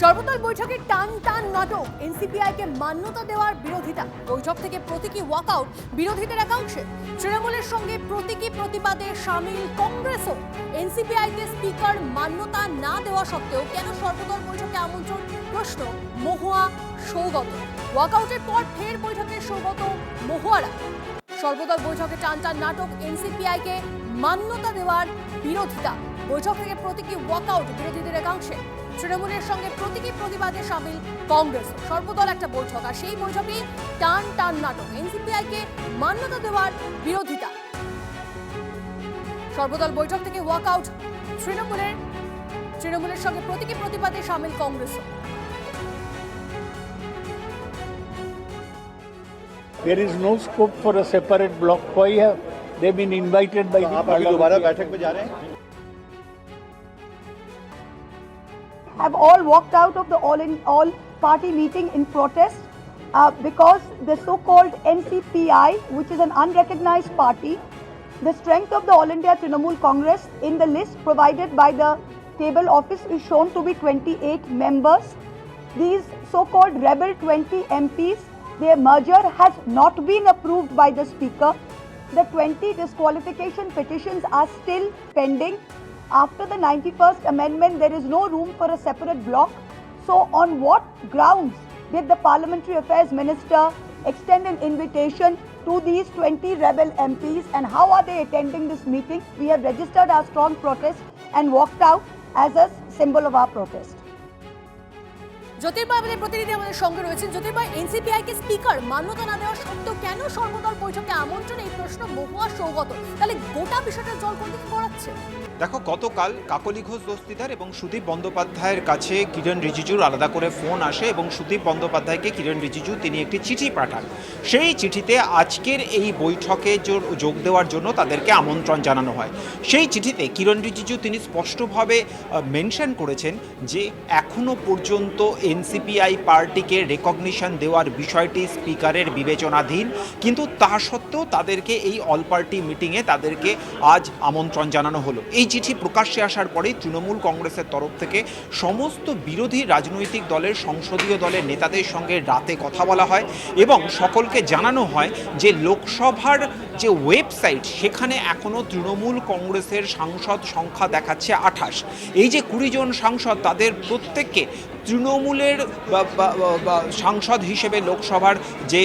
সর্বদল বৈঠকে টান টান নাটক, এনসিপিআইকে মান্যতা দেওয়ার বিরোধিতা। বৈঠক থেকে প্রতীকী ওয়াকআউট বিরোধীদের একাংশে। তৃণমূলের সঙ্গে প্রতীকী প্রতিবাদে সামিল কংগ্রেসও। এনসিপিআইকে স্পিকার মান্যতা না দেওয়া সত্ত্বেও কেন সর্বদল বৈঠকে আমন্ত্রণ? প্রশ্ন মহুয়া সৌগত। ওয়াকআউটের পর ফের বৈঠকে সৌগত মহুয়ারা। সর্বদল বৈঠকে টান টান নাটক, এনসিপিআইকে মান্যতা দেওয়ার বিরোধিতা। বৈঠক থেকে প্রতীকী ওয়াকআউট বিরোধীদের একাংশে। তৃণমূলের সঙ্গে প্রতীকী প্রতিবাদে সামিল কংগ্রেস। সর্বদল একটা বৈঠক, আর সেই বৈঠকেই টান টান নাটক, এনসিপিআইকে মান্যতা দেওয়ার বিরোধিতা। সর্বদল বৈঠক থেকে ওয়াকআউট তৃণমূলের সঙ্গে প্রতীকী প্রতিবাদে সামিল Congress. There is no scope for a separate bloc. Why have they been invited by the आप दोबारा बैठक में जा रहे हैं? Have all walked out of the all party meeting in protest because the so-called NCPI, which is an unrecognized party, the strength of the All India Trinamool Congress in the list provided by the table office is shown to be 28 members. These so-called rebel 20 MPs, their merger has not been approved by the speaker. The 20 disqualification petitions are still pending. After the 91st amendment, there is no room for a separate bloc. So on what grounds did the Parliamentary Affairs Minister extend an invitation to these 20 rebel MPs, and how are they attending this meeting? We have registered our strong protest and walked out as a symbol of our protest. জ্যোতির্ময় আমাদের প্রতিনিধি আমাদের সঙ্গে রয়েছেন। জ্যোতির্ময়, এনসিপিআইকে speaker মান্যতা না দেওয়া সত্ত্বেও কেন সর্বদল বৈঠকে আমন্ত্রণ, এই প্রশ্ন মহুয়া সৌগত। তাহলে গোটা বিষয়টা জল কোন দিকে গড়াচ্ছে? দেখো, গতকাল কাকলি ঘোষ দস্তিদার এবং সুদীপ বন্দ্যোপাধ্যায়ের কাছে কিরণ রিজিজুর আলাদা করে ফোন আসে এবং সুদীপ বন্দ্যোপাধ্যায়কে কিরণ রিজিজু তিনি একটি চিঠি পাঠান। সেই চিঠিতে আজকের এই বৈঠকে যোগ দেওয়ার জন্য তাদেরকে আমন্ত্রণ জানানো হয়। সেই চিঠিতে কিরণ রিজিজু তিনি স্পষ্টভাবে মেনশন করেছেন যে এখনও পর্যন্ত এনসিপিআই পার্টিকে রেকগনিশন দেওয়ার বিষয়টি স্পিকারের বিবেচনাধীন, কিন্তু তা সত্ত্বেও তাদেরকে এই অল পার্টি মিটিংয়ে তাদেরকে আজ আমন্ত্রণ জানানো হলো। এই চিঠি প্রকাশ্যে আসার পরেই তৃণমূল কংগ্রেসের তরফ থেকে সমস্ত বিরোধী রাজনৈতিক দলের সংসদীয় দলের নেতাদের সঙ্গে রাতে কথা বলা হয় এবং সকলকে জানানো হয় যে লোকসভার যে ওয়েবসাইট সেখানে এখনও তৃণমূল কংগ্রেসের সাংসদ সংখ্যা দেখাচ্ছে 28। এই যে 20 জন সাংসদ, তাদের প্রত্যেককে তৃণমূলের সাংসদ হিসেবে লোকসভার যে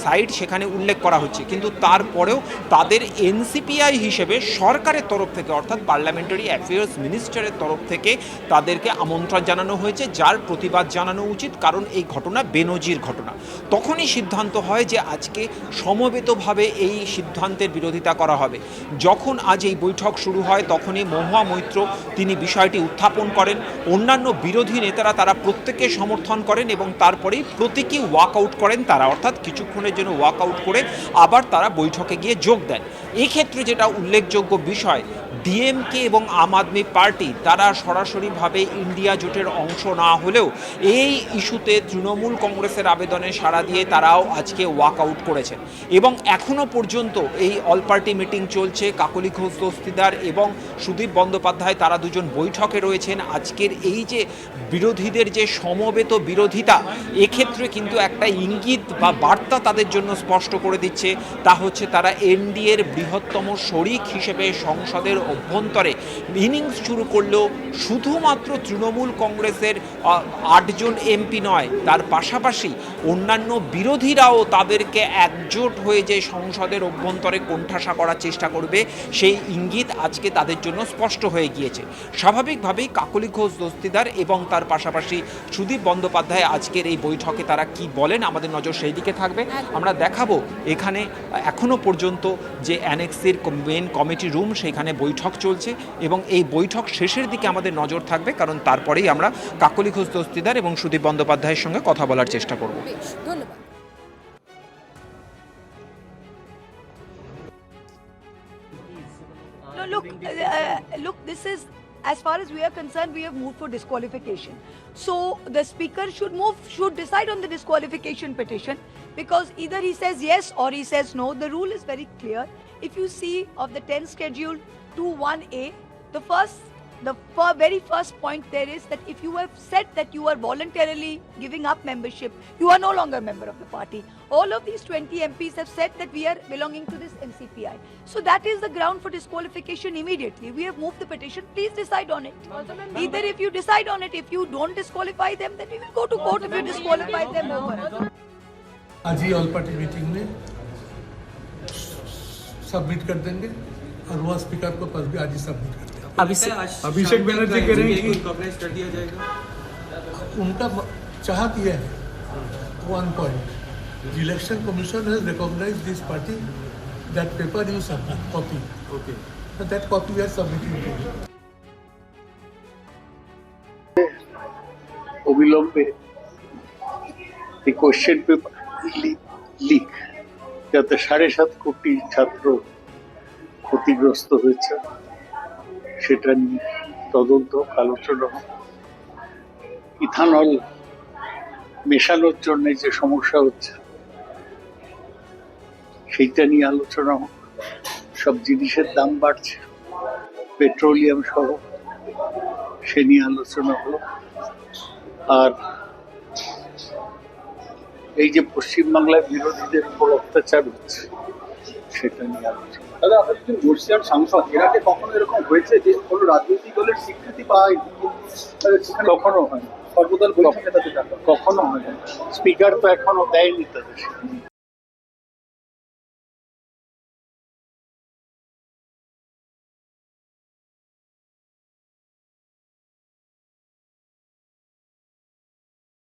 সাইট সেখানে উল্লেখ করা হচ্ছে, কিন্তু তারপরেও তাদের এনসিপিআই হিসেবে সরকারের তরফ থেকে অর্থাৎ পার্লামেন্টারি অ্যাফেয়ার্স মিনিস্টারের তরফ থেকে তাদেরকে আমন্ত্রণ জানানো হয়েছে, যার প্রতিবাদ জানানো উচিত, কারণ এই ঘটনা বেনজির ঘটনা। তখনই সিদ্ধান্ত হয় যে আজকে সমবেতভাবে এই সিদ্ধান্তের বিরোধিতা করা হবে। যখন আজ এই বৈঠক শুরু হয় তখনই মহুয়া মৈত্র তিনি বিষয়টি উত্থাপন করেন, অন্যান্য বিরোধী নেতারা তারা প্রত্যেককে সমর্থন করেন এবং তারপরেই প্রতীকী ওয়াকআউট করেন তারা, অর্থাৎ কিছুক্ষণের জন্য ওয়াকআউট করে আবার তারা বৈঠকে গিয়ে যোগ দেন। এই ক্ষেত্রে যেটা উল্লেখযোগ্য বিষয়, ডিএমকে এবং আম আদমি পার্টি তারা সরাসরিভাবে ইন্ডিয়া জোটের অংশ না হলেও এই ইস্যুতে তৃণমূল কংগ্রেসের আবেদনে সাড়া দিয়ে তারাও আজকে ওয়াকআউট করেছেন এবং এখনও পর্যন্ত এই অল পার্টি মিটিং চলছে। কাকলি ঘোষ দস্তিদার এবং সুদীপ বন্দ্যোপাধ্যায় তারা দুজন বৈঠকে রয়েছেন। আজকের এই যে বিরোধীদের যে সমবেত বিরোধিতা, এক্ষেত্রে কিন্তু একটা ইঙ্গিত বা বার্তা তাদের জন্য স্পষ্ট করে দিচ্ছে, তা হচ্ছে তারা এনডিএর বৃহত্তম শরিক হিসেবে সংসদের অভ্যন্তরে ইনিংস শুরু করলেও শুধুমাত্র তৃণমূল কংগ্রেসের 8 জন এমপি নয়, তার পাশাপাশি অন্যান্য বিরোধীরাও তাদেরকে একজোট হয়ে যে সংসদের অভ্যন্তরে কোণঠাসা করার চেষ্টা করবে, সেই ইঙ্গিত আজকে তাদের জন্য স্পষ্ট হয়ে গিয়েছে। স্বাভাবিকভাবেই কাকলি ঘোষ দস্তিদার এবং তার পাশাপাশি সুদীপ বন্দ্যোপাধ্যায় আজকের এই বৈঠকে তারা কি বলেন, আমাদের নজর সেই দিকে থাকবে। আমরা দেখাবো এখানে এখনও পর্যন্ত যে অ্যানেক্সের মেন কমিটি রুম, সেখানে বৈঠক চলছে এবং এই বৈঠক শেষের দিকে আমাদের নজর থাকবে, কারণ তারপরেই আমরা কাকলি ঘোষ দস্তিদার এবং সুদীপ বন্দ্যোপাধ্যায়ের সঙ্গে কথা বলার চেষ্টা করব। ধন্যবাদ। No, look, this is, as far as we are concerned, we have moved for disqualification. So the speaker should decide on the disqualification petition, because either he says yes or he says no. The rule is very clear. If you see of the 10 schedule 2(1)(a), the first the very first point there is that if you have said that you are voluntarily giving up membership, you are no longer a member of the party. All of these 20 MPs have said that we are belonging to this NCPI. So that is the ground for disqualification immediately. We have moved the petition. Please decide on it. Either if you decide on it, if you don't disqualify them, then we will go to court if you disqualify them over. आज ही all party meeting में submit कर देंगे और वह speaker को पास भी आज ही submit कर देंगे। अभिषेक बनर्जी कह रहे हैं कि रिकॉग्नाइज कर दिया जाएगा। उनका चाहत यह है 1 point the election commission has recognized this party, that paper you submit copy, okay so that copy we are submitting to you. অবিলম্বে এই কোশ্চেন পেপার লিক যাতে 7.5 কোটি ছাত্র ক্ষতিগ্রস্ত হয়েছে সেটা নিয়ে তদন্ত আলোচনা হোক। ইথানল মেশানোর জন্য যে সমস্যা হচ্ছে সেইটা নিয়ে আলোচনা হোক। সব জিনিসের দাম বাড়ছে, পেট্রোলিয়াম সহ, সে নিয়ে আলোচনা হলো। আর এই যে পশ্চিমবাংলায় বিরোধীদের উপর অত্যাচার হচ্ছে সেটা নিয়ে আলোচনা। দাদা, আপনি একজন বর্ষিয়ান সাংসদ, এর আগে কখনো এরকম হয়েছে যে কোনো রাজনৈতিক দলের স্বীকৃতি পায়নি? কখনো হয় না, সর্বদল বৈঠকে তাদের ডাকা। কখনো হয় না। স্পিকার তো এখনো দেয়নি তাদের।